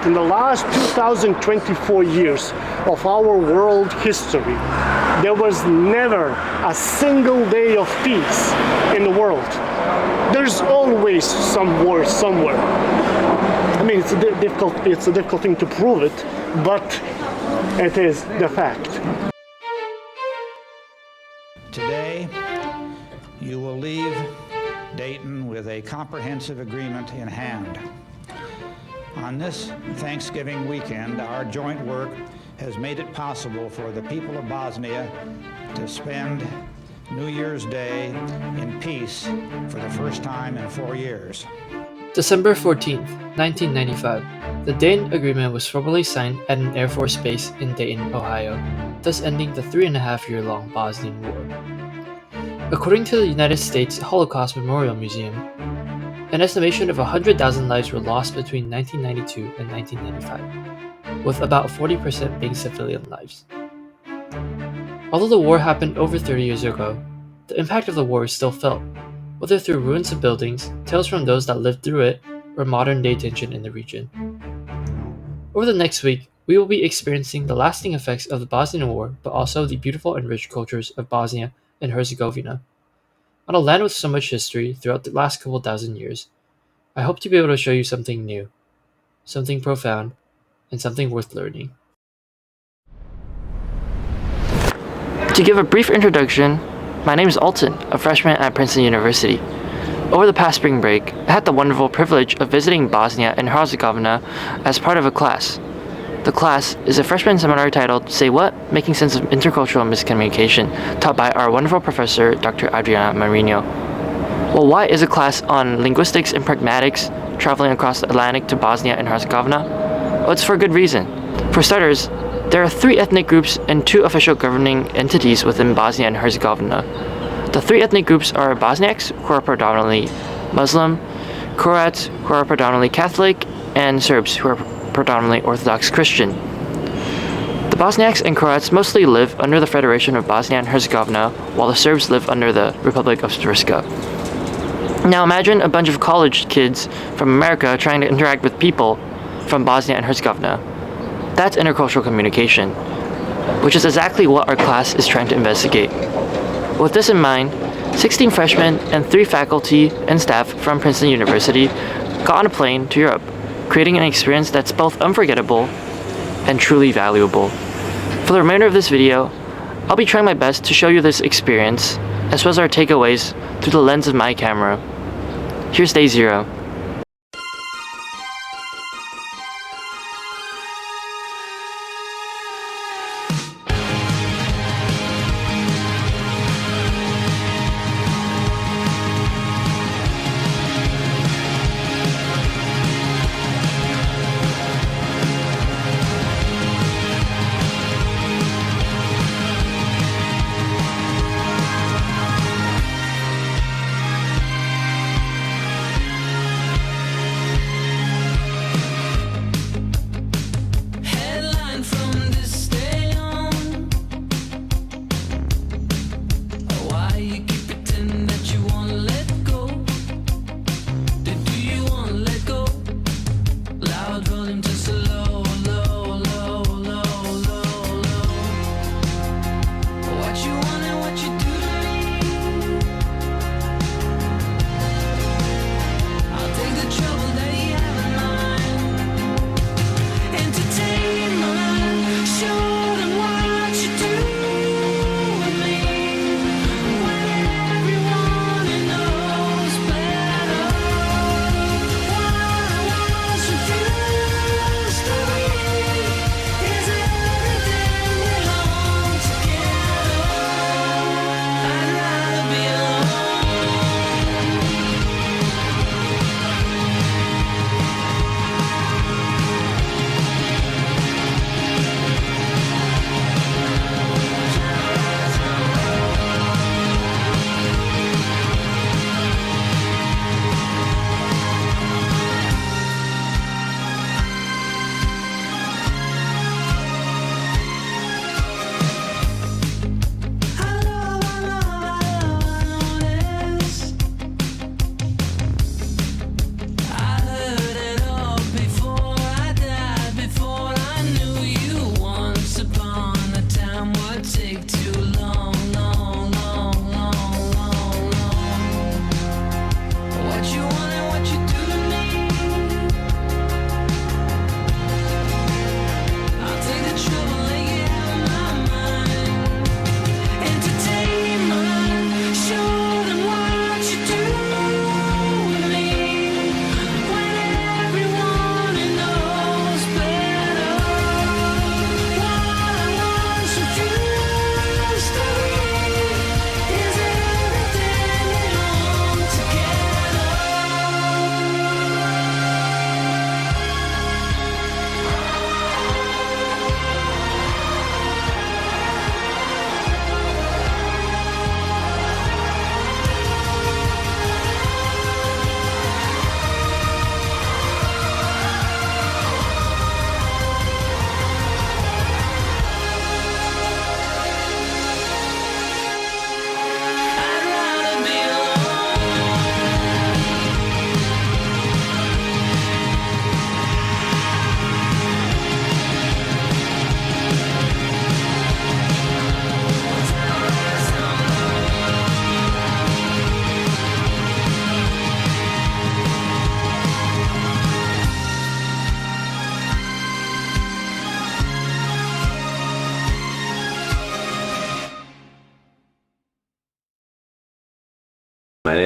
in the last 2024 years of our world history, there was never a single day of peace in the world. There's always some war somewhere. I mean, it's a difficult thing to prove it, but it is the fact. Today, you will leave Dayton with a comprehensive agreement in hand. On this Thanksgiving weekend, our joint work has made it possible for the people of Bosnia to spend New Year's Day in peace for the first time in 4 years. December 14th, 1995, the Dayton Agreement was formally signed at an Air Force base in Dayton, Ohio, thus ending the 3.5-year-long Bosnian War. According to the United States Holocaust Memorial Museum, an estimation of 100,000 lives were lost between 1992 and 1995, with about 40% being civilian lives. Although the war happened over 30 years ago, the impact of the war is still felt, whether through ruins of buildings, tales from those that lived through it, or modern-day tension in the region. Over the next week, we will be experiencing the lasting effects of the Bosnian War, but also the beautiful and rich cultures of Bosnia and Herzegovina. On a land with so much history throughout the last couple thousand years, I hope to be able to show you something new, something profound, and something worth learning. To give a brief introduction, my name is Alton, a freshman at Princeton University. Over the past spring break, I had the wonderful privilege of visiting Bosnia and Herzegovina as part of a class. The class is a freshman seminar titled Say What? Making Sense of Intercultural Miscommunication, taught by our wonderful professor, Dr. Adriana Marino. Well, why is a class on linguistics and pragmatics traveling across the Atlantic to Bosnia and Herzegovina? Well, it's for a good reason. For starters, there are 3 ethnic groups and 2 official governing entities within Bosnia and Herzegovina. The 3 ethnic groups are Bosniaks, who are predominantly Muslim, Croats, who are predominantly Catholic, and Serbs, who are predominantly Orthodox Christian. The Bosniaks and Croats mostly live under the Federation of Bosnia and Herzegovina, while the Serbs live under the Republic of Srpska. Now imagine a bunch of college kids from America trying to interact with people from Bosnia and Herzegovina. That's intercultural communication, which is exactly what our class is trying to investigate. With this in mind, 16 freshmen and 3 faculty and staff from Princeton University got on a plane to Europe, creating an experience that's both unforgettable and truly valuable. For the remainder of this video, I'll be trying my best to show you this experience, as well as our takeaways through the lens of my camera. Here's day 0.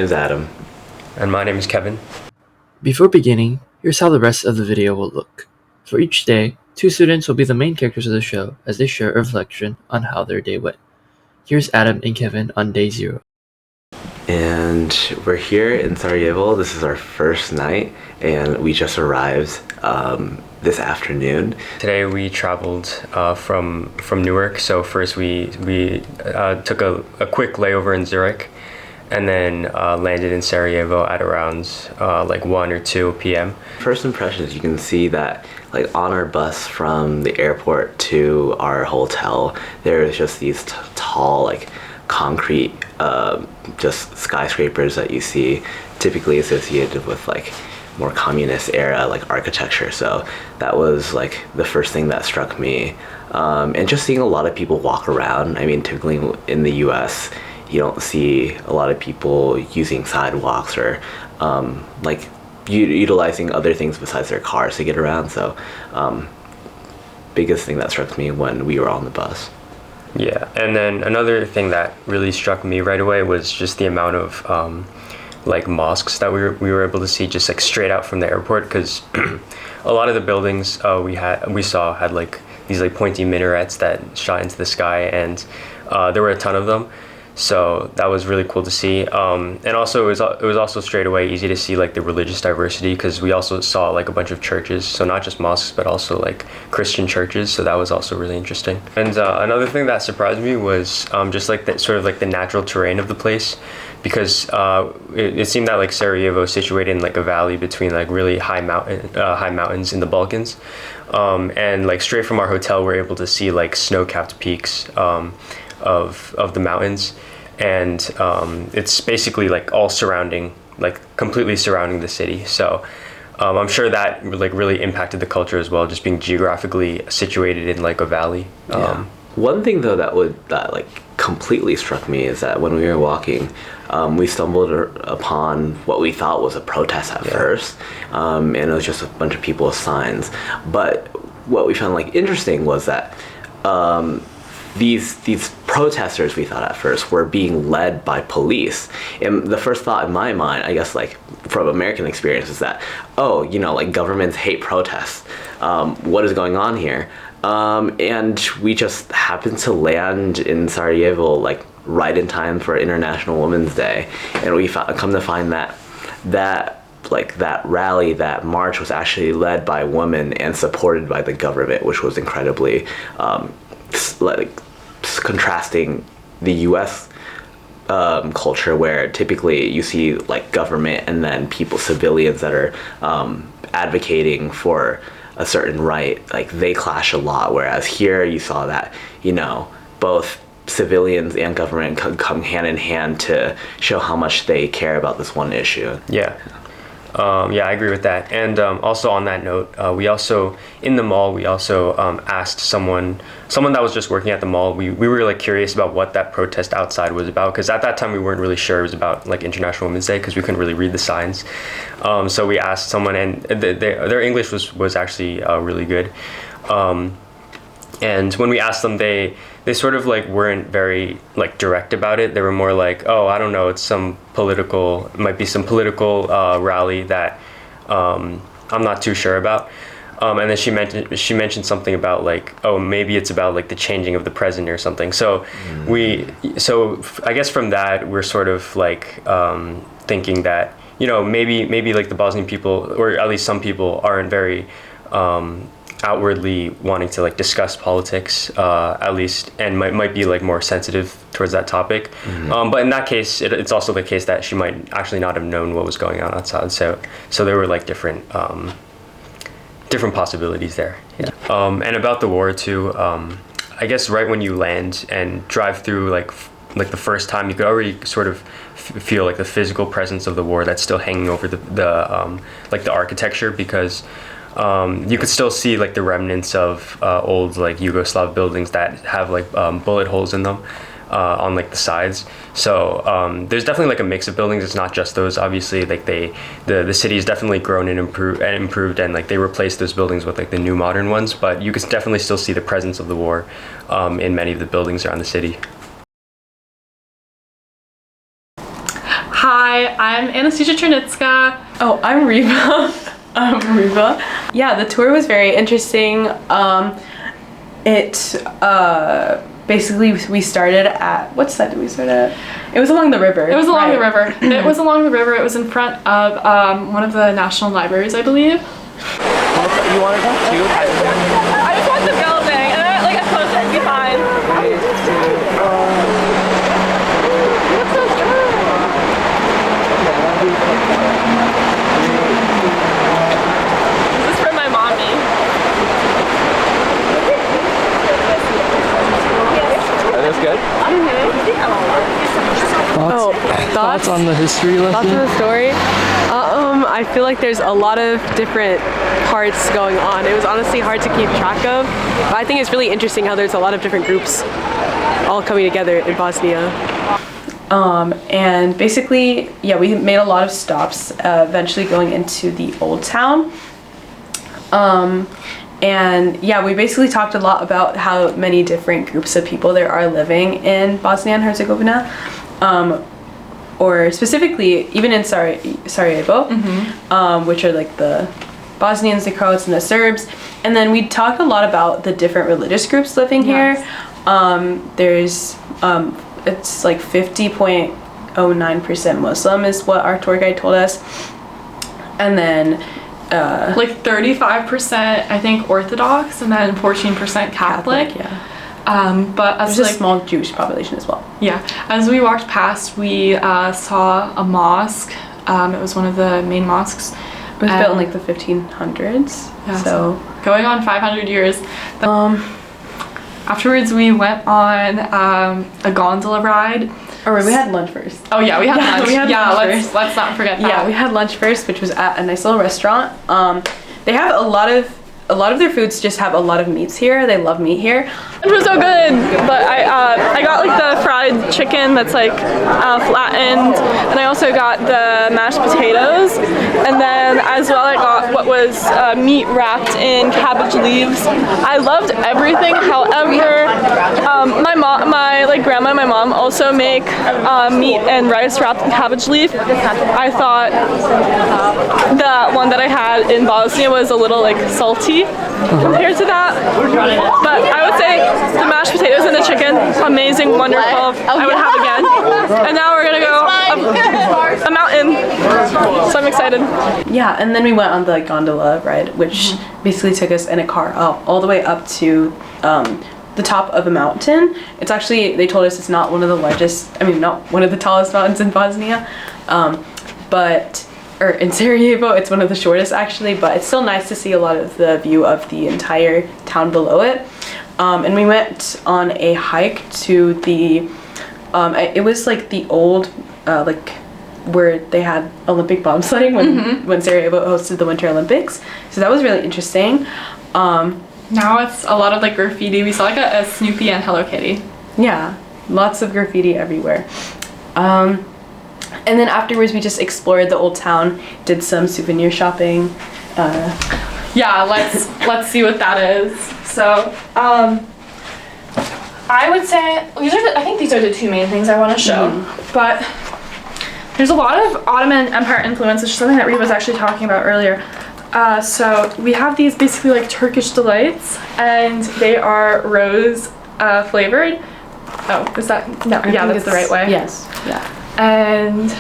name is Adam. And my name is Kevin. Before beginning, here's how the rest of the video will look. For each day, 2 students will be the main characters of the show as they share a reflection on how their day went. Here's Adam and Kevin on day 0. And we're here in Sarajevo. This is our first night, and we just arrived this afternoon. Today we traveled from Newark. So first we took a quick layover in Zurich, and then landed in Sarajevo at around like 1 or 2 p.m. First impressions, you can see that like on our bus from the airport to our hotel, there's just these tall like concrete just skyscrapers that you see typically associated with like more communist era like architecture. So that was like the first thing that struck me, and just seeing a lot of people walk around. I mean, typically in the US you don't see a lot of people using sidewalks or like utilizing other things besides their cars to get around. So biggest thing that struck me when we were on the bus. Yeah, and then another thing that really struck me right away was just the amount of like mosques that we were able to see just like straight out from the airport, because a lot of the buildings we saw had like these like pointy minarets that shot into the sky, and there were a ton of them. So that was really cool to see, and also it was also straight away easy to see like the religious diversity, because we also saw like a bunch of churches, so not just mosques but also like Christian churches. So that was also really interesting. And another thing that surprised me was just like that sort of like the natural terrain of the place, because it seemed that like Sarajevo is situated in like a valley between like really high mountains in the Balkans, and like straight from our hotel we're able to see like snow-capped peaks of the mountains, and it's basically like all surrounding, like completely surrounding the city. So I'm sure that like really impacted the culture as well, just being geographically situated in like a valley. One thing though that like completely struck me is that when we were walking, we stumbled upon what we thought was a protest at first, and it was just a bunch of people with signs. But what we found like interesting was that these protesters, we thought at first, were being led by police. And the first thought in my mind, I guess like from American experience, is that, oh, you know, like governments hate protests. What is going on here? And we just happened to land in Sarajevo like right in time for International Women's Day, and we come to find that rally, that march, was actually led by women and supported by the government, which was incredibly like contrasting the US culture, where typically you see like government and then civilians that are advocating for a certain right, like they clash a lot, whereas here you saw that, you know, both civilians and government come hand in hand to show how much they care about this one issue. Yeah, I agree with that. And also on that note, we also, in the mall, we also asked someone that was just working at the mall, we were like curious about what that protest outside was about, because at that time we weren't really sure it was about like International Women's Day, because we couldn't really read the signs. So we asked someone, and their English was actually really good. And when we asked them, they sort of like weren't very like direct about it. They were more like, oh, I don't know, it might be some political rally that I'm not too sure about. And then she mentioned something about like, oh, maybe it's about like the changing of the president or something. So I guess from that we're sort of like thinking that, you know, maybe like the Bosnian people, or at least some people, aren't very outwardly wanting to like discuss politics, at least, and might be like more sensitive towards that topic. But in that case, it's also the case that she might actually not have known what was going on outside. So there were like different possibilities there. Yeah. And about the war too, I guess right when you land and drive through like the first time, you could already sort of feel like the physical presence of the war that's still hanging over the like the architecture, because you could still see like the remnants of old like Yugoslav buildings that have like bullet holes in them on like the sides. So there's definitely like a mix of buildings. It's not just those. Obviously, like the city has definitely grown and improved, and like they replaced those buildings with like the new modern ones. But you can definitely still see the presence of the war in many of the buildings around the city. Hi, Hi, I'm Anastasia Chernitska. Oh, I'm Reva. Reva. Yeah, the tour was very interesting. Basically we started at, what side did we start at? It was along the river. It was along the river. It was along the river. It was in front of one of the national libraries, I believe. You want to go too? I just want the building, and then like a close would be fine. This is for my mommy. That is good. Thoughts on the history lesson? Thoughts on the story? I feel like there's a lot of different parts going on. It was honestly hard to keep track of, but I think it's really interesting how there's a lot of different groups all coming together in Bosnia. And basically, yeah, we made a lot of stops, eventually going into the old town. And yeah, we basically talked a lot about how many different groups of people there are living in Bosnia and Herzegovina. Or specifically, even in Sarajevo, which are like the Bosnians, the Croats, and the Serbs. And then we talked a lot about the different religious groups living here. There's, it's like 50.09% Muslim is what our tour guide told us. And then like 35%, I think, Orthodox, and then 14% Catholic. Yeah. But as There's like, a small Jewish population as well. Yeah, as we walked past, we saw a mosque. It was one of the main mosques. It was built in like the 1500s. Yeah, so going on 500 years. Afterwards, we went on a gondola ride. Or we had lunch first. Oh yeah, we had lunch. Let's not forget that. Yeah, we had lunch first, which was at a nice little restaurant. They have a lot of their foods just have a lot of meats here. They love meat here. It was so good, but I got like the fried chicken that's like flattened, and I also got the mashed potatoes, and then as well I got what was meat wrapped in cabbage leaves. I loved everything. However, my grandma and my mom also make meat and rice wrapped in cabbage leaf. I thought the one that I had in Bosnia was a little like salty compared to that, but I would say the mashed potatoes and the chicken, amazing, wonderful. I would have again. And now we're gonna go up a mountain, so I'm excited. Yeah, and then we went on the gondola ride, which basically took us in a car all the way up to the top of a mountain. It's actually, they told us it's not one of the largest, not one of the tallest mountains in Bosnia, or in Sarajevo, it's one of the shortest actually, but it's still nice to see a lot of the view of the entire town below it. And we went on a hike to the, it was like the old, where they had Olympic bobsledding when Sarajevo hosted the Winter Olympics. So that was really interesting. Now it's a lot of like graffiti. We saw like a Snoopy and Hello Kitty. Yeah, lots of graffiti everywhere. And then afterwards we just explored the old town, did some souvenir shopping. Yeah, let's see what that is. So, I would say I think these are the two main things I want to show. But there's a lot of Ottoman Empire influence, which is something that Reba was actually talking about earlier. So we have these basically like Turkish delights, and they are rose flavored. Oh, is that no? Yeah, that's the right way. Yes. Yeah. And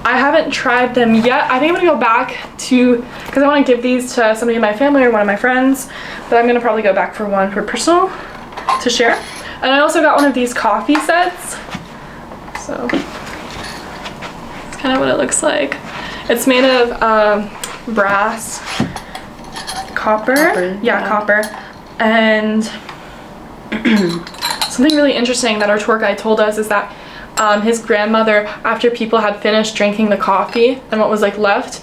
I haven't tried them yet. I think I'm gonna go back because I want to give these to somebody in my family or one of my friends, but I'm gonna probably go back for one for personal to share. And I also got one of these coffee sets. So it's kind of what it looks like. It's made of brass, copper. Yeah, copper. And something really interesting that our tour guide told us is that his grandmother, after people had finished drinking the coffee and what was like left,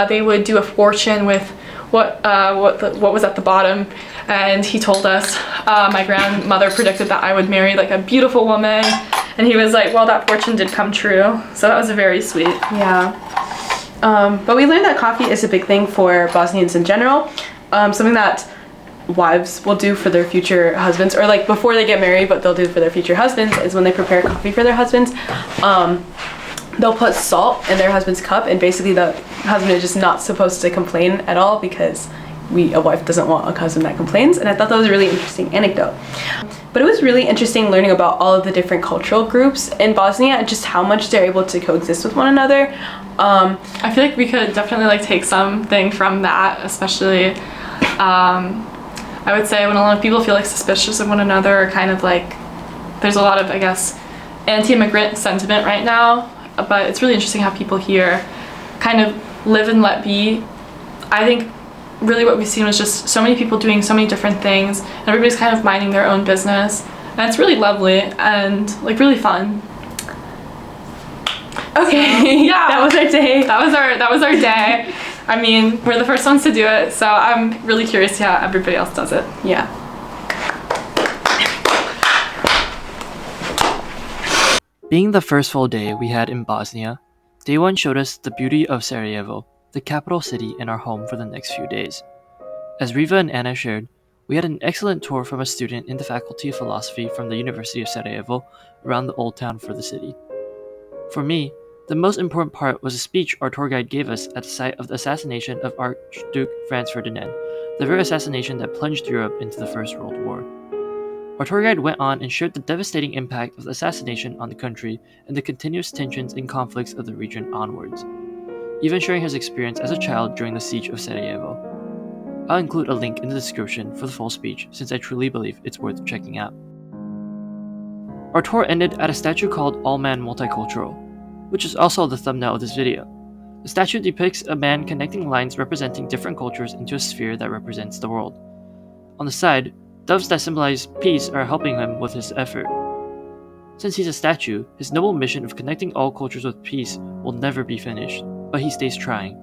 they would do a fortune with what was at the bottom. And he told us, my grandmother predicted that I would marry like a beautiful woman, and he was like, well, that fortune did come true. So that was very sweet. Yeah. But we learned that coffee is a big thing for Bosnians in general. Something that wives will do for their future husbands, or like before they get married, but they'll do for their future husbands, is when they prepare coffee for their husbands. they'll put salt in their husband's cup, and basically the husband is just not supposed to complain at all because a wife doesn't want a husband that complains. And I thought that was a really interesting anecdote. But it was really interesting learning about all of the different cultural groups in Bosnia and just how much they're able to coexist with one another. I feel like we could definitely like take something from that, especially I would say when a lot of people feel like suspicious of one another, or kind of like there's a lot of, I guess, anti-immigrant sentiment right now, but it's really interesting how people here kind of live and let be. I think really what we've seen was just so many people doing so many different things, and everybody's kind of minding their own business, and it's really lovely and like really fun. Okay, yeah, that was our day. That was our day. I mean, we're the first ones to do it, so I'm really curious to see how everybody else does it. Yeah. Being the first full day we had in Bosnia, day 1 showed us the beauty of Sarajevo, the capital city and our home for the next few days. As Riva and Anna shared, we had an excellent tour from a student in the Faculty of Philosophy from the University of Sarajevo around the old town for the city. For me, the most important part was a speech our tour guide gave us at the site of the assassination of Archduke Franz Ferdinand, the very assassination that plunged Europe into the First World War. Our tour guide went on and shared the devastating impact of the assassination on the country and the continuous tensions and conflicts of the region onwards, even sharing his experience as a child during the siege of Sarajevo. I'll include a link in the description for the full speech since I truly believe it's worth checking out. Our tour ended at a statue called All Man Multicultural, which is also the thumbnail of this video. The statue depicts a man connecting lines representing different cultures into a sphere that represents the world. On the side, doves that symbolize peace are helping him with his effort. Since he's a statue, his noble mission of connecting all cultures with peace will never be finished, but he stays trying.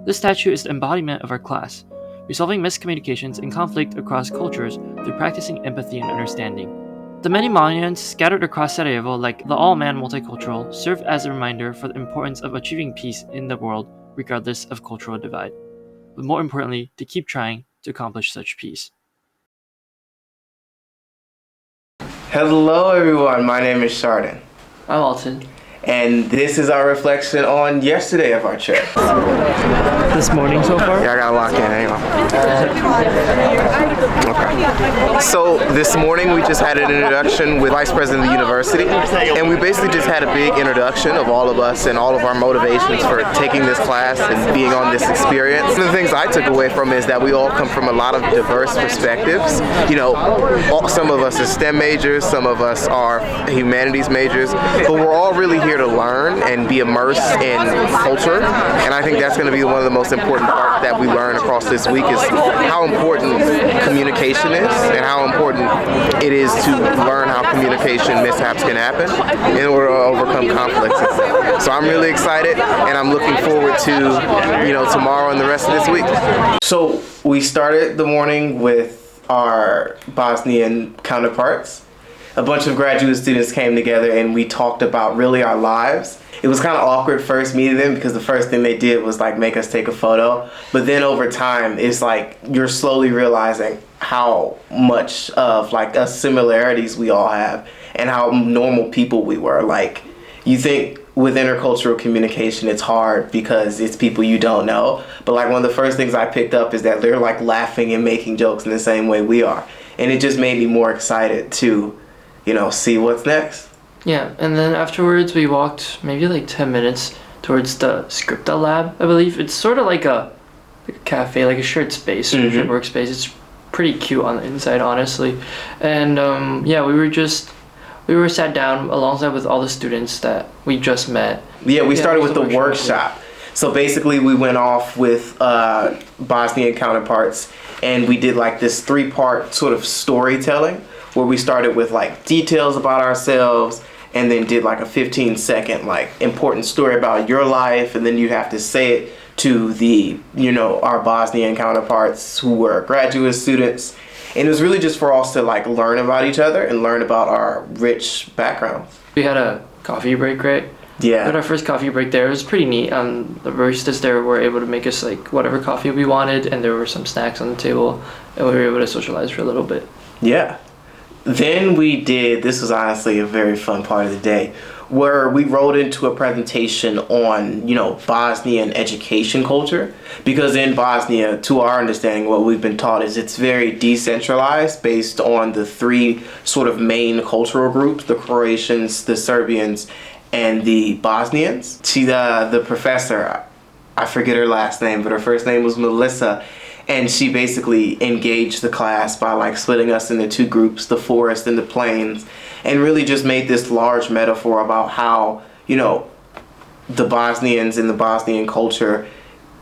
This statue is the embodiment of our class, resolving miscommunications and conflict across cultures through practicing empathy and understanding. The many monuments scattered across Sarajevo, like the All-Man Multicultural, serve as a reminder for the importance of achieving peace in the world regardless of cultural divide, but more importantly, to keep trying to accomplish such peace. Hello everyone, my name is Chardon. I'm Alton. And this is our reflection on yesterday of our trip. This morning so far? Yeah, I gotta lock in anyway. Okay. So this morning we just had an introduction with Vice President of the University, and we basically just had a big introduction of all of us and all of our motivations for taking this class and being on this experience. One of the things I took away from it is that we all come from a lot of diverse perspectives. You know, some of us are STEM majors, some of us are humanities majors, but we're all really here to learn and be immersed in culture, and I think that's going to be one of the most important parts that we learn across this week is how important communication is and how important it is to learn how communication mishaps can happen in order to overcome conflicts. So I'm really excited, and I'm looking forward to, you know, tomorrow and the rest of this week. So we started the morning with our Bosnian counterparts. A bunch of graduate students came together and we talked about really our lives. It was kind of awkward first meeting them because the first thing they did was like make us take a photo. But then over time, it's like you're slowly realizing how much of like us similarities we all have and how normal people we were. Like, you think with intercultural communication, it's hard because it's people you don't know. But like one of the first things I picked up is that they're like laughing and making jokes in the same way we are. And it just made me more excited to, you know, see what's next. Yeah, and then afterwards we walked maybe like 10 minutes towards the Scripta lab, I believe. It's sort of like a cafe, like a shared space, shared workspace. It's pretty cute on the inside, honestly. And yeah, we were sat down alongside with all the students that we just met. Yeah, we started with the workshop. So basically we went off with Bosnian counterparts and we did like this 3-part sort of storytelling where we started with like details about ourselves and then did like a 15-second like important story about your life, and then you have to say it to the, you know, our Bosnian counterparts who were graduate students. And it was really just for us to like learn about each other and learn about our rich backgrounds. We had a coffee break, right? Yeah. We had our first coffee break there. It was pretty neat. The baristas there were able to make us like whatever coffee we wanted, and there were some snacks on the table, and we were able to socialize for a little bit. Yeah. Then we did, this was honestly a very fun part of the day, where we wrote into a presentation on, Bosnian education culture, because in Bosnia, to our understanding, what we've been taught is it's very decentralized based on the three sort of main cultural groups: the Croatians, the Serbians, and the Bosnians. The professor, I forget her last name, but her first name was Melissa, and she basically engaged the class by like splitting us into two groups, the forest and the plains, and really just made this large metaphor about how, the Bosnians and the Bosnian culture,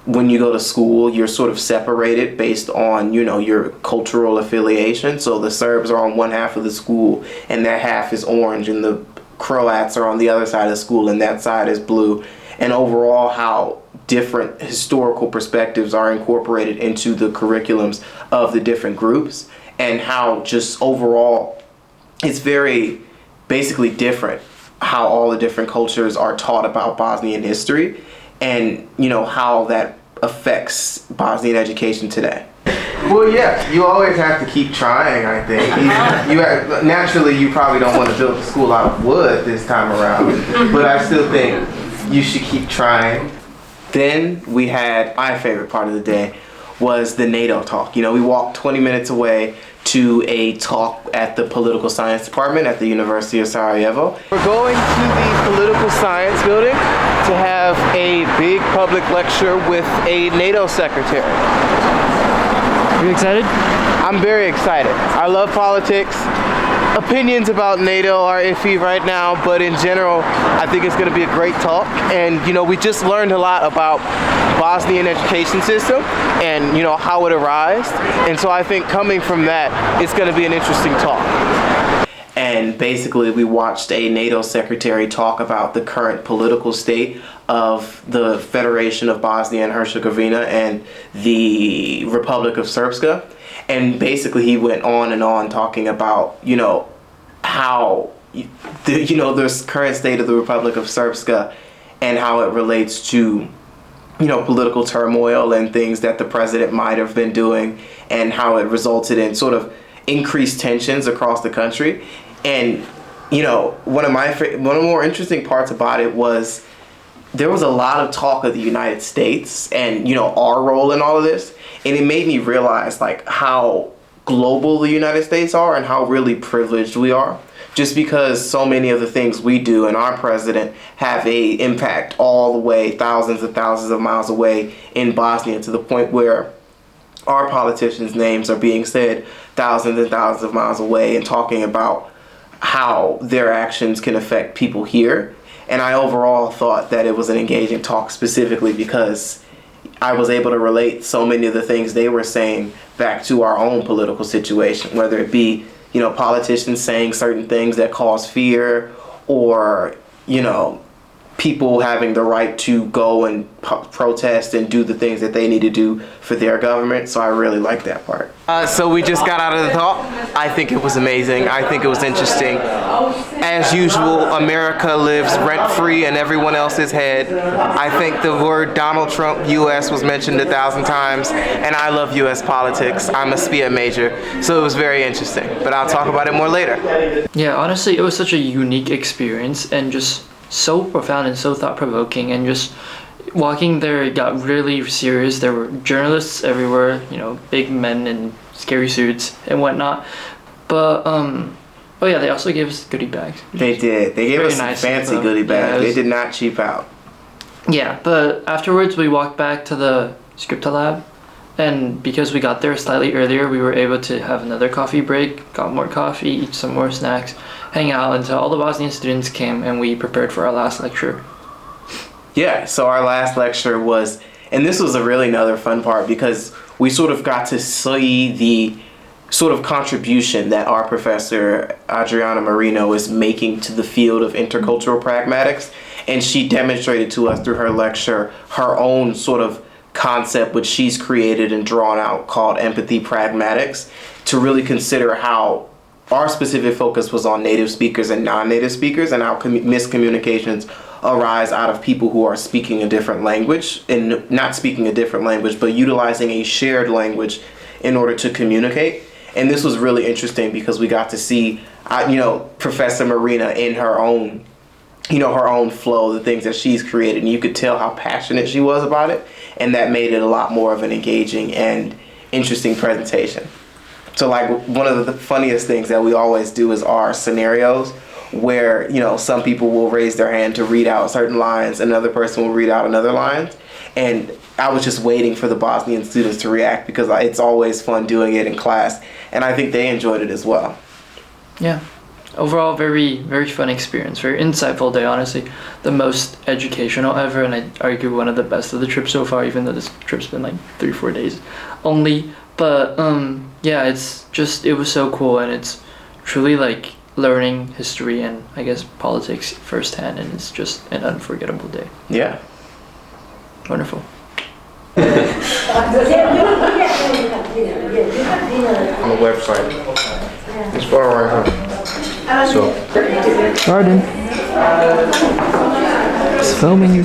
when you go to school, you're sort of separated based on, your cultural affiliation. So the Serbs are on one half of the school and that half is orange, and the Croats are on the other side of the school and that side is blue. And overall, how different historical perspectives are incorporated into the curriculums of the different groups, and how just overall it's very basically different how all the different cultures are taught about Bosnian history, and how that affects Bosnian education today. Well, yeah, you always have to keep trying, I think. Naturally, you probably don't want to build a school out of wood this time around, but I still think you should keep trying. Then we had, my favorite part of the day was the NATO talk. We walked 20 minutes away to a talk at the political science department at the University of Sarajevo. We're going to the political science building to have a big public lecture with a NATO secretary. Are you excited? I'm very excited. I love politics. Opinions about NATO are iffy right now, but in general, I think it's going to be a great talk. And, we just learned a lot about Bosnian education system and, how it arose. And so I think coming from that, it's going to be an interesting talk. And basically, we watched a NATO secretary talk about the current political state of the Federation of Bosnia and Herzegovina and the Republic of Srpska. And basically, he went on and on talking about, how, the current state of the Republic of Srpska and how it relates to, political turmoil and things that the president might have been doing, and how it resulted in sort of increased tensions across the country. And, one of the more interesting parts about it was there was a lot of talk of the United States and, our role in all of this. And it made me realize like how global the United States are and how really privileged we are. Just because so many of the things we do and our president have a impact all the way thousands and thousands of miles away in Bosnia, to the point where our politicians' names are being said thousands and thousands of miles away and talking about how their actions can affect people here. And I overall thought that it was an engaging talk, specifically because I was able to relate so many of the things they were saying back to our own political situation, whether it be, politicians saying certain things that cause fear, or, people having the right to go and protest and do the things that they need to do for their government. So I really like that part. So we just got out of the talk. I think it was amazing. I think it was interesting. As usual, America lives rent-free in everyone else's head. I think the word Donald Trump, U.S. was mentioned 1,000 times, and I love U.S. politics. I'm a SPIA major, so it was very interesting. But I'll talk about it more later. Yeah, honestly, it was such a unique experience, and just so profound and so thought-provoking, and just walking there, it got really serious. There were journalists everywhere, big men in scary suits and whatnot. But oh yeah, they also gave us goodie bags. They did. They gave us some fancy goodie bags. They did not cheap out. Yeah, but afterwards we walked back to the Scripta lab, and because we got there slightly earlier, we were able to have another coffee break, got more coffee, eat some more snacks, hang out until all the Bosnian students came and we prepared for our last lecture. Yeah, so our last lecture was, and this was another fun part, because we sort of got to see the sort of contribution that our professor, Adriana Marino, is making to the field of intercultural pragmatics. And she demonstrated to us through her lecture her own sort of concept, which she's created and drawn out, called empathy pragmatics, to really consider how our specific focus was on native speakers and non-native speakers, and how miscommunications arise out of people who are speaking a different language, and not speaking a different language, but utilizing a shared language in order to communicate. And this was really interesting because we got to see, Professor Marina in her own her own flow, the things that she's created, and you could tell how passionate she was about it, and that made it a lot more of an engaging and interesting presentation. So like one of the funniest things that we always do is our scenarios where, some people will raise their hand to read out certain lines, another person will read out another lines, and I was just waiting for the Bosnian students to react because it's always fun doing it in class, and I think they enjoyed it as well. Yeah. Overall, very, very fun experience. Very insightful day, honestly. The most educational ever, and I'd argue one of the best of the trip so far, even though this trip's been like 3-4 days only. But yeah, it was so cool, and it's truly like learning history and I guess politics firsthand, and it's just an unforgettable day. Yeah. Wonderful. On the website. It's far right here. So. Pardon. It's filming you.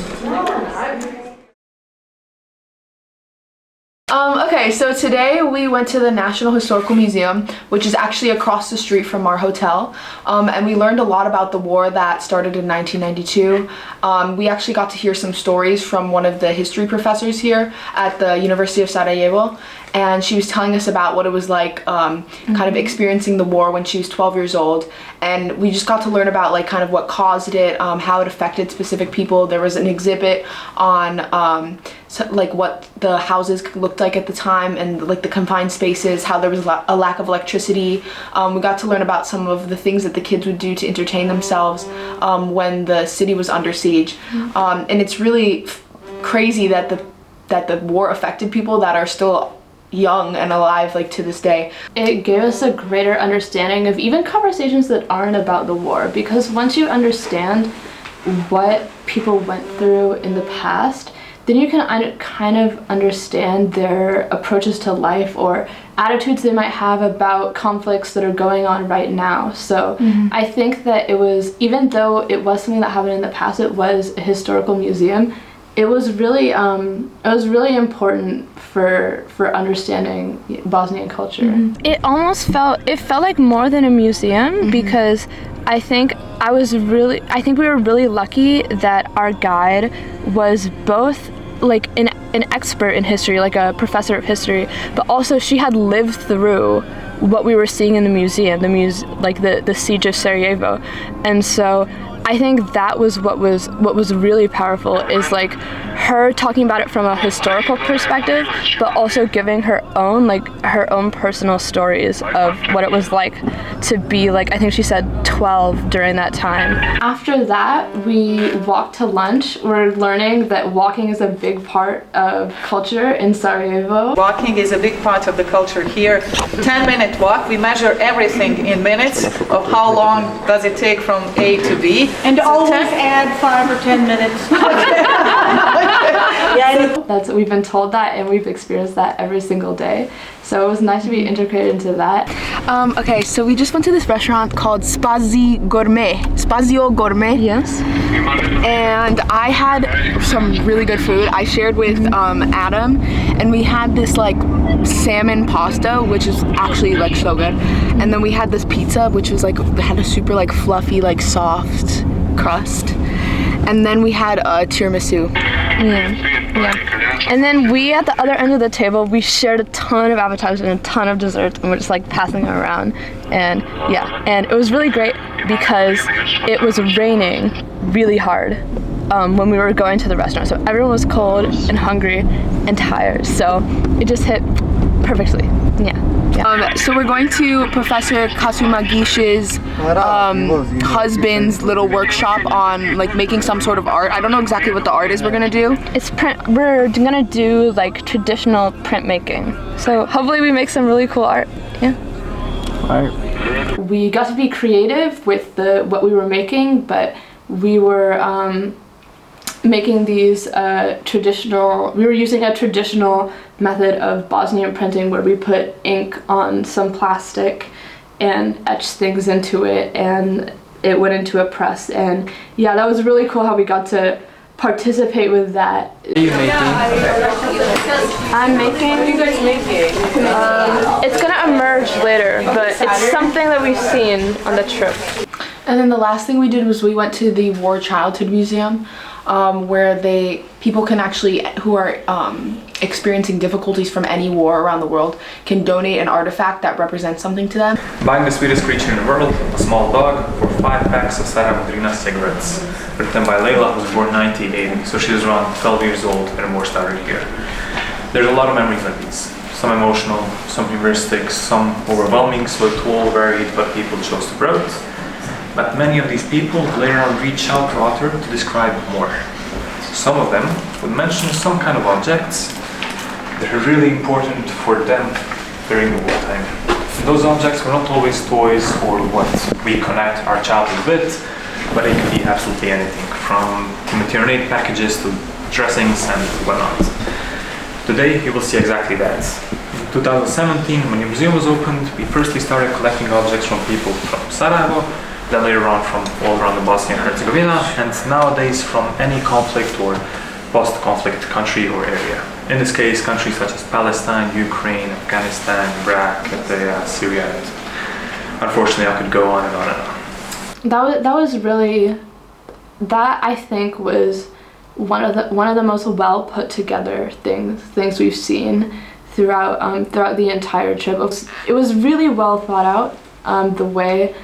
Okay, so today we went to the National Historical Museum, which is actually across the street from our hotel, and we learned a lot about the war that started in 1992. We actually got to hear some stories from one of the history professors here at the University of Sarajevo, and she was telling us about what it was like kind of experiencing the war when she was 12 years old, and we just got to learn about like kind of what caused it, how it affected specific people. There was an exhibit on like what the houses looked like at the time and like the confined spaces, how there was a lack of electricity. We got to learn about some of the things that the kids would do to entertain themselves when the city was under siege. And it's really crazy that the war affected people that are still young and alive like to this day. It gave us a greater understanding of even conversations that aren't about the war, because once you understand what people went through in the past, then you can kind of understand their approaches to life or attitudes they might have about conflicts that are going on right now. So I think that it was, even though it was something that happened in the past, it was a historical museum, it was really important for understanding Bosnian culture. It felt like more than a museum, because I think we were really lucky that our guide was both like an expert in history, like a professor of history, but also she had lived through what we were seeing in the museum, like the siege of Sarajevo. And so I think that was what was really powerful, is like her talking about it from a historical perspective, but also giving her own personal stories of what it was like to be, like, I think she said 12 during that time. After that, we walked to lunch. We're learning that walking is a big part of culture in Sarajevo. Walking is a big part of the culture here. 10-minute walk, we measure everything in minutes of how long does it take from A to B. And so always add 5 or 10 minutes. We've been told that, and we've experienced that every single day. So it was nice to be integrated into that. Okay, so we just went to this restaurant called Spazio Gourmet. Yes. And I had some really good food. I shared with Adam, and we had this like salmon pasta, which is actually like so good. And then we had this pizza, which was like, had a super like fluffy, like soft crust. And then we had a tiramisu. Yeah. And then we, at the other end of the table, we shared a ton of appetizers and a ton of desserts, and we're just like passing them around. And yeah, and it was really great because it was raining really hard when we were going to the restaurant. So everyone was cold and husngry and tired. So it just hit perfectly. Yeah. So we're going to Professor Kasumagish's husband's little workshop on like making some sort of art. I don't know exactly what the art is we're gonna do. It's print. We're gonna do like traditional printmaking. So hopefully we make some really cool art. Yeah. Art. We got to be creative with what we were making, but we were making these traditional. We were using a traditional method of Bosnian printing where we put ink on some plastic and etched things into it, and it went into a press. And yeah, that was really cool how we got to participate with that. What are you making? I'm making. What are you guys making? It's gonna emerge later, but it's something that we've seen on the trip. And then the last thing we did was we went to the War Childhood Museum, where people can actually, who are experiencing difficulties from any war around the world, can donate an artifact that represents something to them. Buying the sweetest creature in the world, a small dog, for 5 packs of Sarajevo cigarettes. Written by Layla, who was born 1980, so she was around 12 years old when the war started here. There's a lot of memories like these. Some emotional, some humoristic, some overwhelming, so it all varied what people chose to write. But many of these people later on reached out to author to describe more. Some of them would mention some kind of objects that are really important for them during the wartime. And those objects were not always toys or what we connect our childhood with, but it could be absolutely anything, from maternity packages to dressings and whatnot. Today you will see exactly that. In 2017, when the museum was opened, we firstly started collecting objects from people from Sarajevo, then later on from all around the Bosnia and Herzegovina, and nowadays from any conflict or post-conflict country or area. In this case, countries such as Palestine, Ukraine, Afghanistan, Iraq, Syria, and unfortunately I could go on and on and on. That was really, that I think was one of the most well put together things we've seen throughout the entire trip. It was really well thought out. The way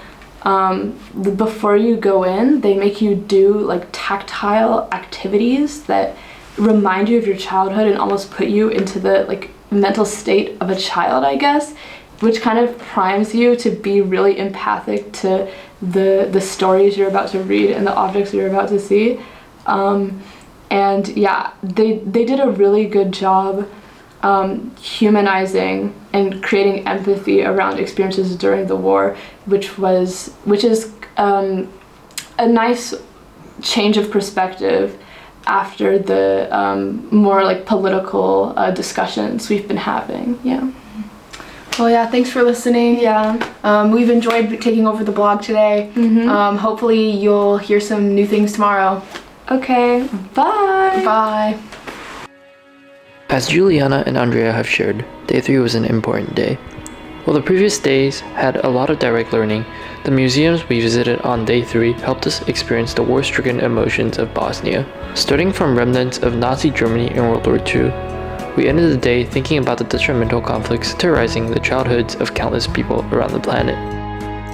before you go in, they make you do like tactile activities that remind you of your childhood and almost put you into the like mental state of a child, I guess, which kind of primes you to be really empathic to the stories you're about to read and the objects you're about to see. And yeah, they did a really good job humanizing and creating empathy around experiences during the war, which is a nice change of perspective after the more like political discussions we've been having. Yeah. Well, yeah, thanks for listening. Yeah. We've enjoyed taking over the blog today. Hopefully you'll hear some new things tomorrow. Okay, bye. Bye. As Juliana and Andrea have shared, Day 3 was an important day. While the previous days had a lot of direct learning, the museums we visited on Day 3 helped us experience the war-stricken emotions of Bosnia. Starting from remnants of Nazi Germany in World War II, we ended the day thinking about the detrimental conflicts terrorizing the childhoods of countless people around the planet.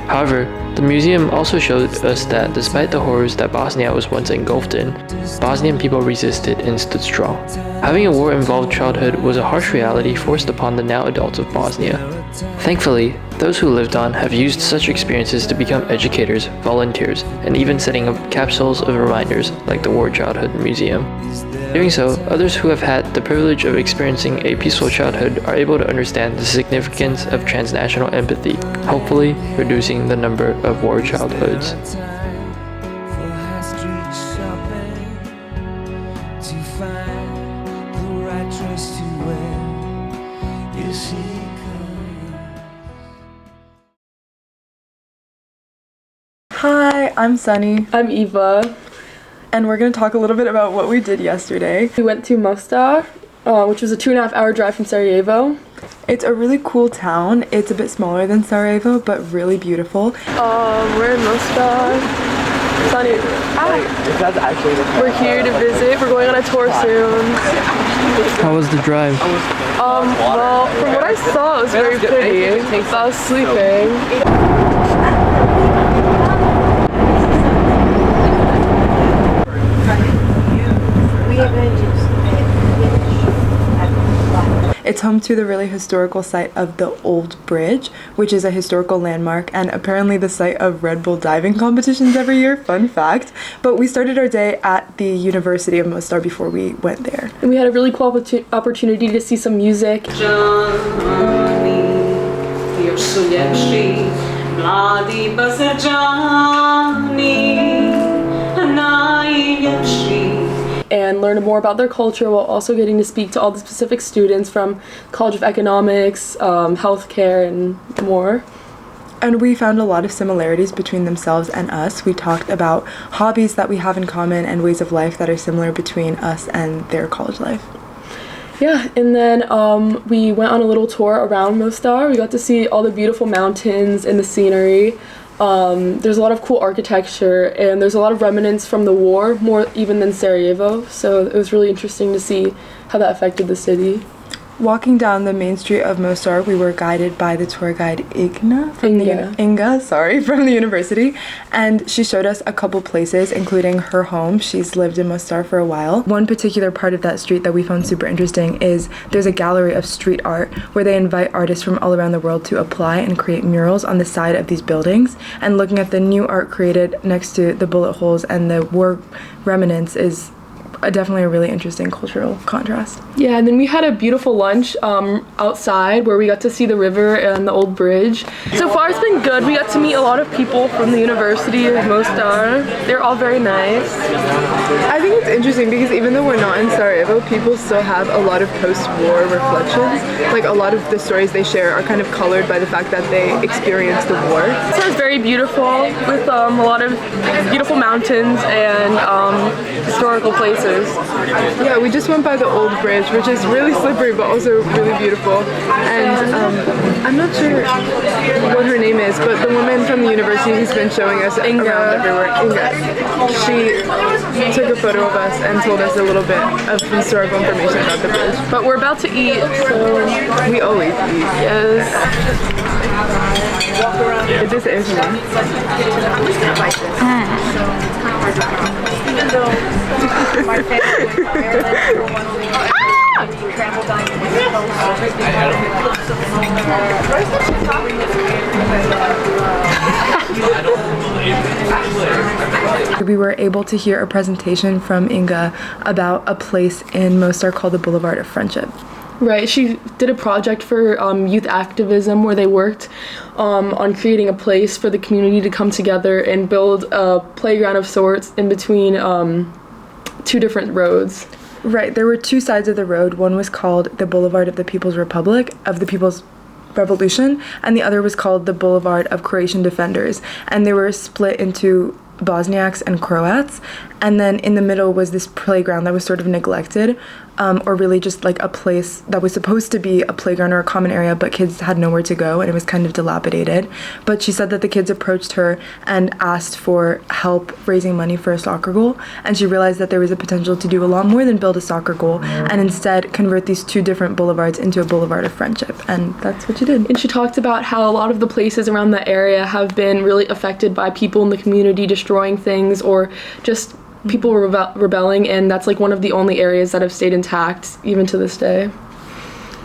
However, the museum also showed us that despite the horrors that Bosnia was once engulfed in, Bosnian people resisted and stood strong. Having a war-involved childhood was a harsh reality forced upon the now adults of Bosnia. Thankfully, those who lived on have used such experiences to become educators, volunteers, and even setting up capsules of reminders like the War Childhood Museum. Doing so, others who have had the privilege of experiencing a peaceful childhood are able to understand the significance of transnational empathy, hopefully reducing the number of war childhoods. Hi, I'm Sunny. I'm Eva. And we're going to talk a little bit about what we did yesterday. We went to Mostar, which was a 2.5-hour drive from Sarajevo. It's a really cool town. It's a bit smaller than Sarajevo, but really beautiful. We're in Mostar. Sunny, we're here to visit. We're going on a tour soon. How was the drive? Well, from what I saw, it was very pretty. I was sleeping. It's home to the really historical site of the Old Bridge, which is a historical landmark and apparently the site of Red Bull diving competitions every year, fun fact. But we started our day at the University of Mostar before we went there. And we had a really cool opportunity to see some music. And learn more about their culture while also getting to speak to all the specific students from College of Economics, healthcare, and more. And we found a lot of similarities between themselves and us. We talked about hobbies that we have in common and ways of life that are similar between us and their college life. Yeah, and then we went on a little tour around Mostar. We got to see all the beautiful mountains and the scenery. There's a lot of cool architecture, and there's a lot of remnants from the war, more even than Sarajevo. So it was really interesting to see how that affected the city. Walking down the main street of Mostar, we were guided by the tour guide Inga from the university, and she showed us a couple places, including her home. She's lived in Mostar for a while. One particular part of that street that we found super interesting is there's a gallery of street art where they invite artists from all around the world to apply and create murals on the side of these buildings. And looking at the new art created next to the bullet holes and the war remnants is definitely a really interesting cultural contrast. Yeah, and then we had a beautiful lunch outside where we got to see the river and the old bridge. So far it's been good. We got to meet a lot of people from the University of Mostar. They're all very nice. I think it's interesting because even though we're not in Sarajevo, people still have a lot of post-war reflections. Like a lot of the stories they share are kind of colored by the fact that they experienced the war. So it's very beautiful with a lot of beautiful mountains and historical places. Yeah, we just went by the old bridge, which is really slippery but also really beautiful. And I'm not sure what her name is, but the woman from the university who's been showing us around everywhere, Inga, she took a photo of us and told us a little bit of historical information about the bridge. But we're about to eat, so we always eat. Yes. Is this ASMR? Even though my family was We were able to hear a presentation from Inga about a place in Mostar called the Boulevard of Friendship. Right, she did a project for youth activism where they worked on creating a place for the community to come together and build a playground of sorts in between two different roads. Right, there were two sides of the road. One was called the Boulevard of the People's Republic, of the People's Revolution, and the other was called the Boulevard of Croatian Defenders. And they were split into Bosniaks and Croats, and then in the middle was this playground that was sort of neglected, or really just like a place that was supposed to be a playground or a common area, but kids had nowhere to go and it was kind of dilapidated. But she said that the kids approached her and asked for help raising money for a soccer goal, and she realized that there was a potential to do a lot more than build a soccer goal and instead convert these two different boulevards into a boulevard of friendship, and that's what she did. And she talked about how a lot of the places around the area have been really affected by people in the community destroying things or just people rebelling, and that's like one of the only areas that have stayed intact even to this day.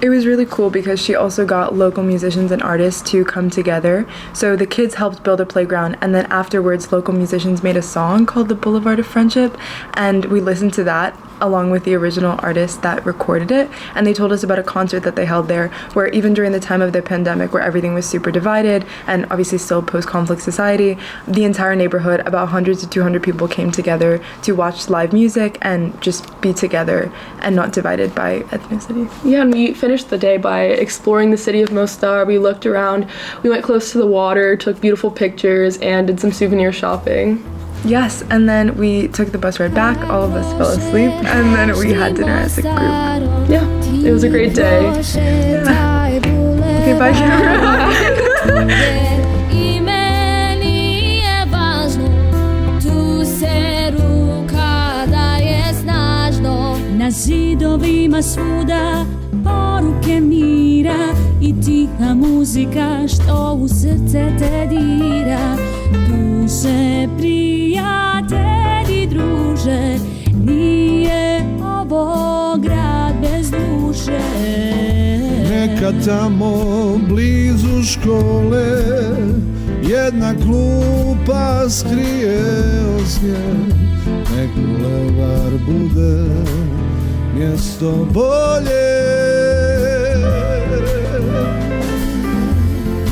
It was really cool because she also got local musicians and artists to come together. So the kids helped build a playground, and then afterwards local musicians made a song called The Boulevard of Friendship, and we listened to that along with the original artist that recorded it, and they told us about a concert that they held there where even during the time of the pandemic where everything was super divided and obviously still post-conflict society, the entire neighborhood, about 100 to 200 people came together to watch live music and just be together and not divided by ethnicity. Yeah, and we finished the day by exploring the city of Mostar. We looked around, we went close to the water, took beautiful pictures, and did some souvenir shopping. Yes, and then we took the bus ride back, all of us fell asleep, and then we had dinner as a group. Yeah, it was a great day. Yeah. Okay, bye, camera. Na zidovima svuda poruke mira I tiha muzika što u srce te dira. Tu se prijatelji druže, nije ovo grad bez duše. Neka tamo blizu škole jedna klupa skrije osnje, nek Bulevar bude mjesto bolje,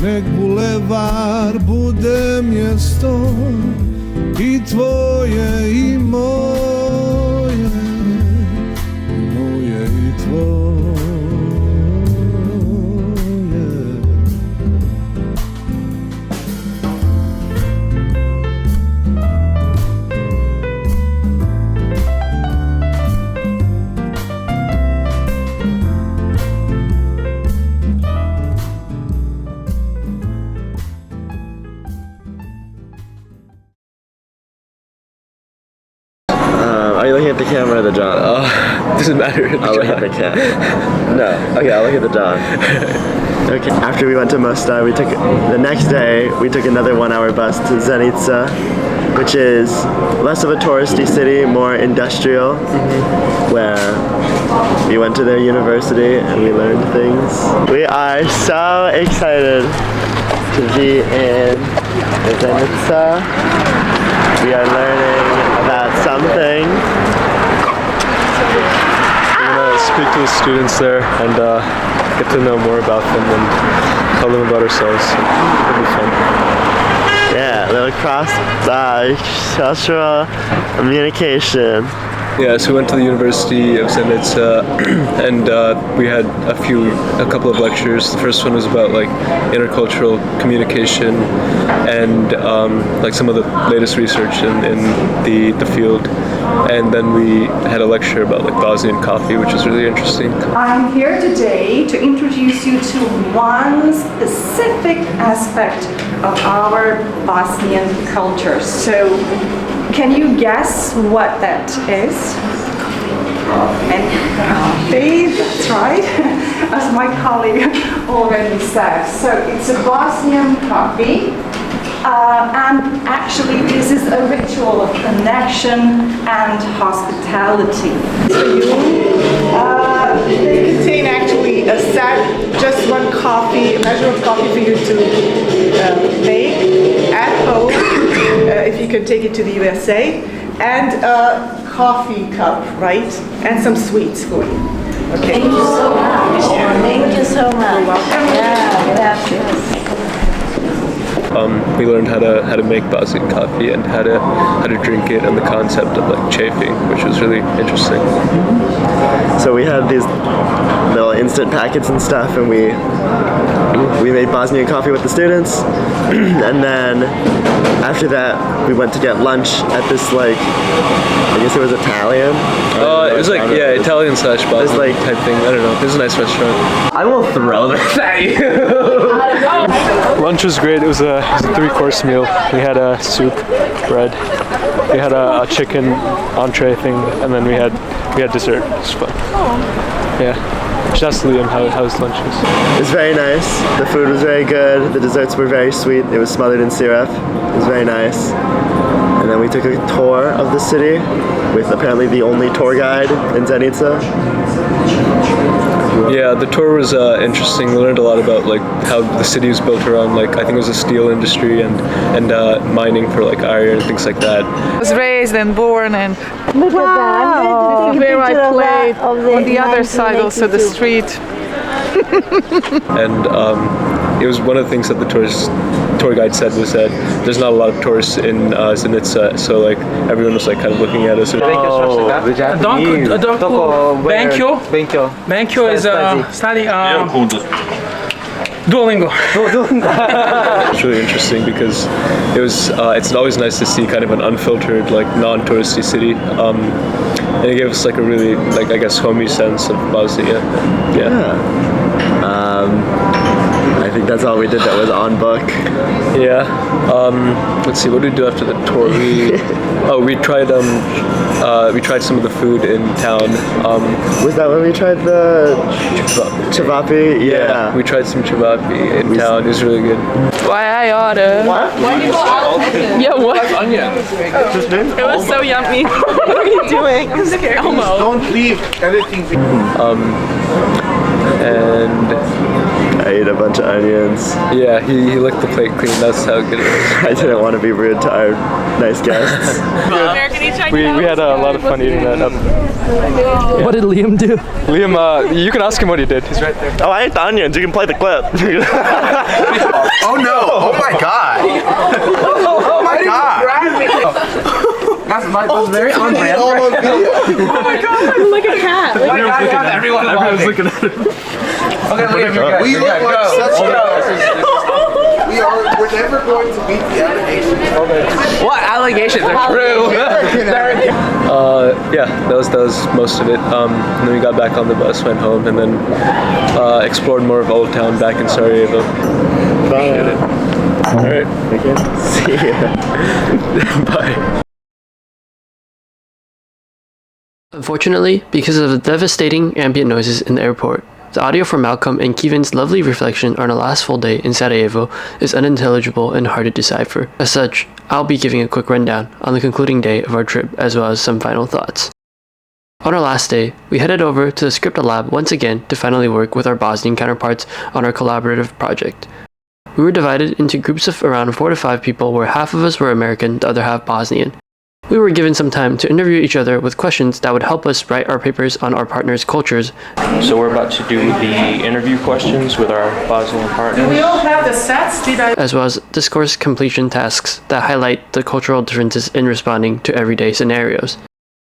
nek Bulevar bude mjesto i tvoje i moje, moje i tvoje. doesn't matter. I'll look at the cat. No. Okay, I'll look at the dog. Okay. After we went to Mostar, the next day we took another 1-hour bus to Zenica, which is less of a touristy city, more industrial, where we went to their university and we learned things. We are so excited to be in Zenica. We are learning about something. We're gonna speak to the students there and get to know more about them and tell them about ourselves. It'll be fun. Yeah, they'll cross cultural communication. Yeah, so we went to the University of Zenica and we had a couple of lectures. The first one was about like intercultural communication and like some of the latest research in the field. And then we had a lecture about like Bosnian coffee, which was really interesting. I'm here today to introduce you to one specific aspect of our Bosnian culture. So, can you guess what that is? And coffee, that's right, as my colleague already said. So it's a Bosnian coffee, and actually this is a ritual of connection and hospitality. They contain actually a set, just one coffee, a measure of coffee for you to make at home, if you could take it to the USA, and a coffee cup, right? And some sweets for you. Okay. Thank you so much. Thank you so much. You're welcome. Yeah, gracias. We learned how to make Bosnian coffee and how to drink it and the concept of like chafing, which was really interesting. So we had these little instant packets and stuff, and we made Bosnian coffee with the students, and then after that we went to get lunch at this like, I guess it was Italian. It was like Italian / Bosnian type thing. I don't know. It was a nice restaurant. I will throw this at you. Lunch was great. It was a 3-course meal. We had a soup, bread. We had a chicken entree thing, and then we had dessert. It was fun. Yeah. Just Liam, how his lunch was. It was very nice. The food was very good. The desserts were very sweet. It was smothered in syrup. It was very nice. And then we took a tour of the city with apparently the only tour guide in Zenica. Yeah, the tour was interesting. We learned a lot about like how the city was built around like I think it was the steel industry and mining for like iron and things like that. I was raised and born and Look at that. where I played on the other side, also the street. And it was one of the things that the tour guide said was that there's not a lot of tourists in Zenica, so like everyone was like kind of looking at us. Benkyo is study Duolingo. It's really interesting because it's always nice to see kind of an unfiltered, like non-touristy city, and it gave us like a really like I guess homey sense of Bosnia. Yeah. I think that's all we did that was on book. Yeah. Let's see. What did we do after the tour? We tried some of the food in town. Was that when we tried the chavapi? Yeah. We tried some chavapi in town. It was really good. Why I order? What? Yeah, what? It was so yummy. What are you doing? I'm scared. Elmo. Don't leave anything. And I ate a bunch of onions. Yeah, he licked the plate clean. That's how good it was. I didn't want to be rude to our nice guests. We had a lot of fun eating that up. What did Liam do? Liam, you can ask him what he did. He's right there. Oh, I ate the onions. You can play the clip. Oh no! Oh my god! Oh my god! That's very on brand. Oh my god! Like a cat. Oh my god, everyone's looking at him. Okay, Liam, you're good. We You're look good. like such Go. We're never going to beat the allegations. What allegations are true? Yeah, that was most of it. And then we got back on the bus, went home, and then explored more of Old Town back in Sarajevo. Appreciate it. All right. Okay. See ya. Bye. Unfortunately, because of the devastating ambient noises in the airport, the audio from Malcolm and Kevin's lovely reflection on our last full day in Sarajevo is unintelligible and hard to decipher. As such, I'll be giving a quick rundown on the concluding day of our trip as well as some final thoughts. On our last day, we headed over to the Scripta lab once again to finally work with our Bosnian counterparts on our collaborative project. We were divided into groups of around 4 to 5 people where half of us were American, the other half Bosnian. We were given some time to interview each other with questions that would help us write our papers on our partners' cultures. So we're about to do the interview questions with our Bosnian partners. We all have the sets, as well as discourse completion tasks that highlight the cultural differences in responding to everyday scenarios.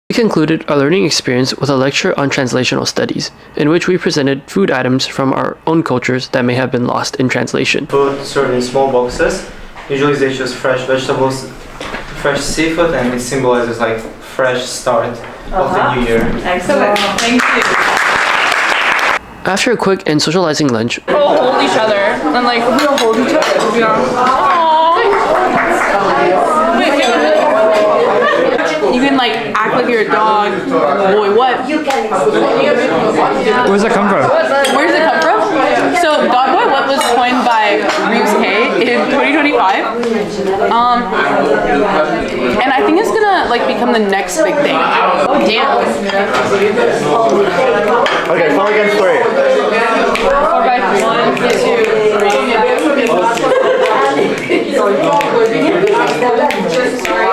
We concluded our learning experience with a lecture on translational studies, in which we presented food items from our own cultures that may have been lost in translation. Food served in small boxes. Usually they choose fresh vegetables, fresh seafood, and it symbolizes like fresh start of the new year. Excellent. Thank you. After a quick and socializing lunch, We'll hold each other and like we'll hold each other. Yeah. You can like act like you're a dog. Boy, what? Where's that come from? Where does it come from? So, Dog Boy What was coined by Reeves K in 2025. And I think it's gonna like become the next big thing. Damn. Okay, fall against 3. 4 by 1, 2, 3.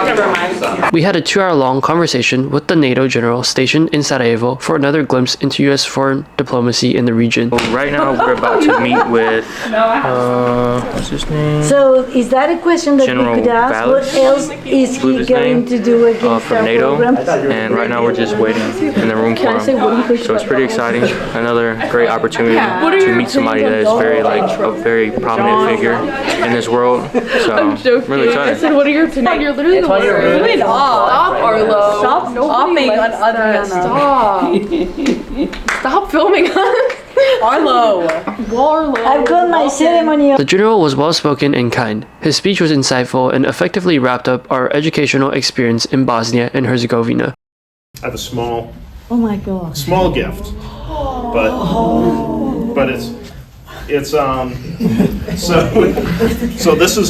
Never mind. we had a 2-hour-long conversation with the NATO general stationed in Sarajevo for another glimpse into U.S. foreign diplomacy in the region. Right now we're about to meet with, what's his name? So is that a question that General we could ask? Vallis. What else is he going to do against From our NATO, program? and right now we're just waiting in the room for him. So it's pretty exciting. Another great opportunity to meet somebody that is very a very prominent figure in this world. So really I exciting. said, what are your opinions? You're literally the worst. Stop, Arlo. Stop filming on others. Stop filming us. Arlo. I've got my ceremony. The general was well-spoken and kind. His speech was insightful and effectively wrapped up our educational experience in Bosnia and Herzegovina. I have a small Oh my God. small gift, but it's so this is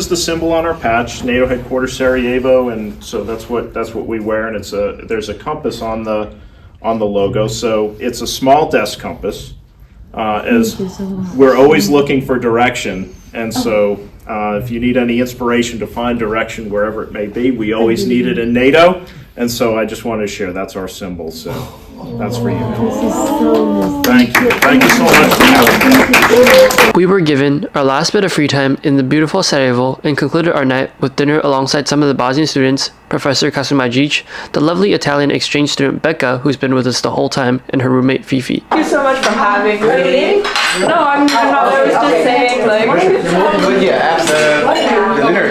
the symbol on our patch, NATO headquarters Sarajevo, and so that's what we wear, and there's a compass on the logo, so it's a small desk compass, as we're always looking for direction, and so if you need any inspiration to find direction wherever it may be, we always need it in NATO, and so I just wanted to share that's our symbol, so that's for you. Thank you so much for having me. We were given our last bit of free time in the beautiful Sarajevo and concluded our night with dinner alongside some of the Bosnian students, Professor Kasumajic, the lovely Italian exchange student Becca, who's been with us the whole time, and her roommate Fifi. Thank you so much for having me. No, I'm not. I was just saying, like. But yeah, after the dinner,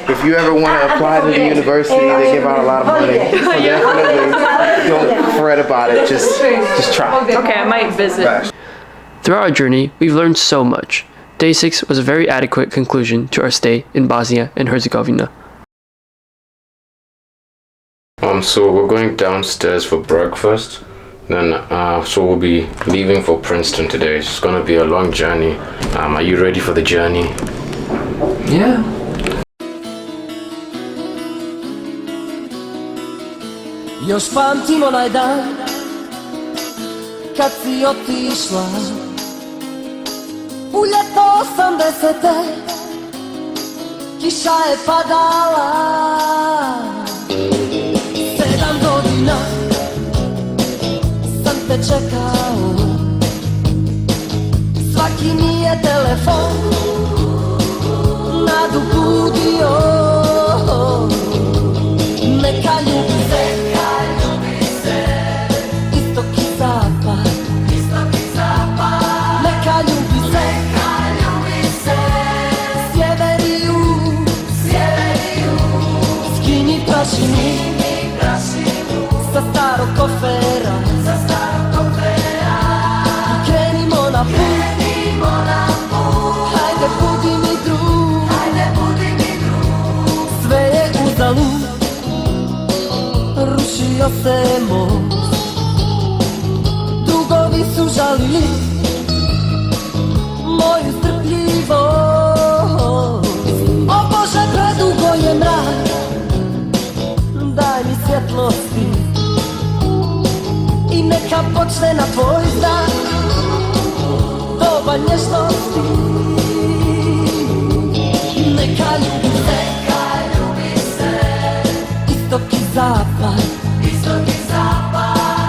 if you ever want to apply to the university, they give out a lot of money. So definitely don't fret about it. Just try. Okay, I might visit. Throughout our journey, we've learned so much. Day 6 was a very adequate conclusion to our stay in Bosnia and Herzegovina. So we're going downstairs for breakfast. Then, so we'll be leaving for Princeton today. It's gonna be a long journey. Are you ready for the journey? Yeah. Još pamtim onaj dan kad si otišla u ljeto 80. Kiša je padala 7 godina sam te čekao. Svaki mi je telefon nadu budio. Neka ljubi se, istok i zapad. Neka ljubi se, sjever i jug. Skini prašinu sa starog kofera i krenimo na put. Hajde budi mi drug, sve je uzalud. požalili moju strpljivost. O Bože, predugo je mrak, daj mi svjetlosti i neka počne na tvoj znak doba nježnosti. Neka ljubi se, istok i zapad,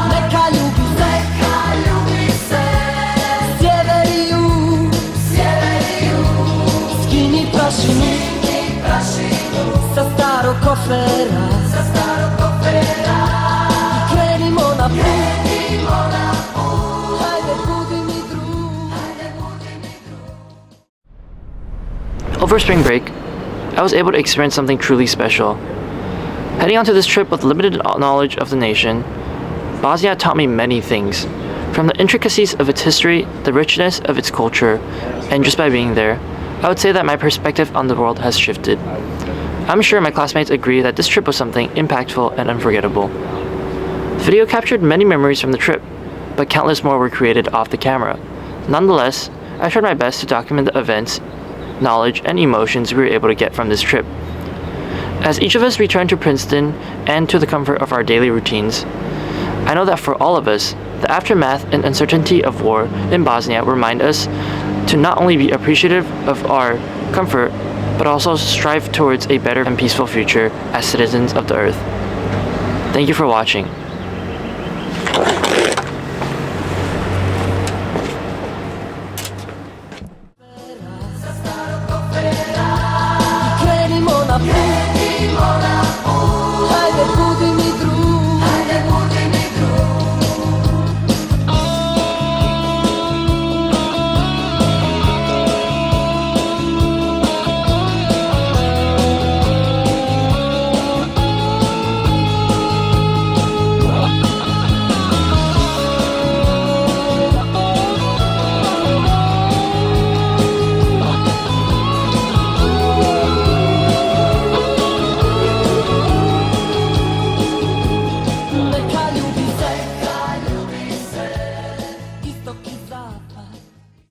neka ljubi se, sjever i jug, skini prašinu sa starog kofera i krenimo na put. Hajde, budi mi drug. Over spring break, I was able to experience something truly special. Heading onto this trip with limited knowledge of the nation, Bosnia taught me many things. From the intricacies of its history, the richness of its culture, and just by being there, I would say that my perspective on the world has shifted. I'm sure my classmates agree that this trip was something impactful and unforgettable. The video captured many memories from the trip, but countless more were created off the camera. Nonetheless, I tried my best to document the events, knowledge, and emotions we were able to get from this trip. As each of us returned to Princeton and to the comfort of our daily routines, I know that for all of us, the aftermath and uncertainty of war in Bosnia remind us to not only be appreciative of our comfort, but also strive towards a better and peaceful future as citizens of the earth. Thank you for watching.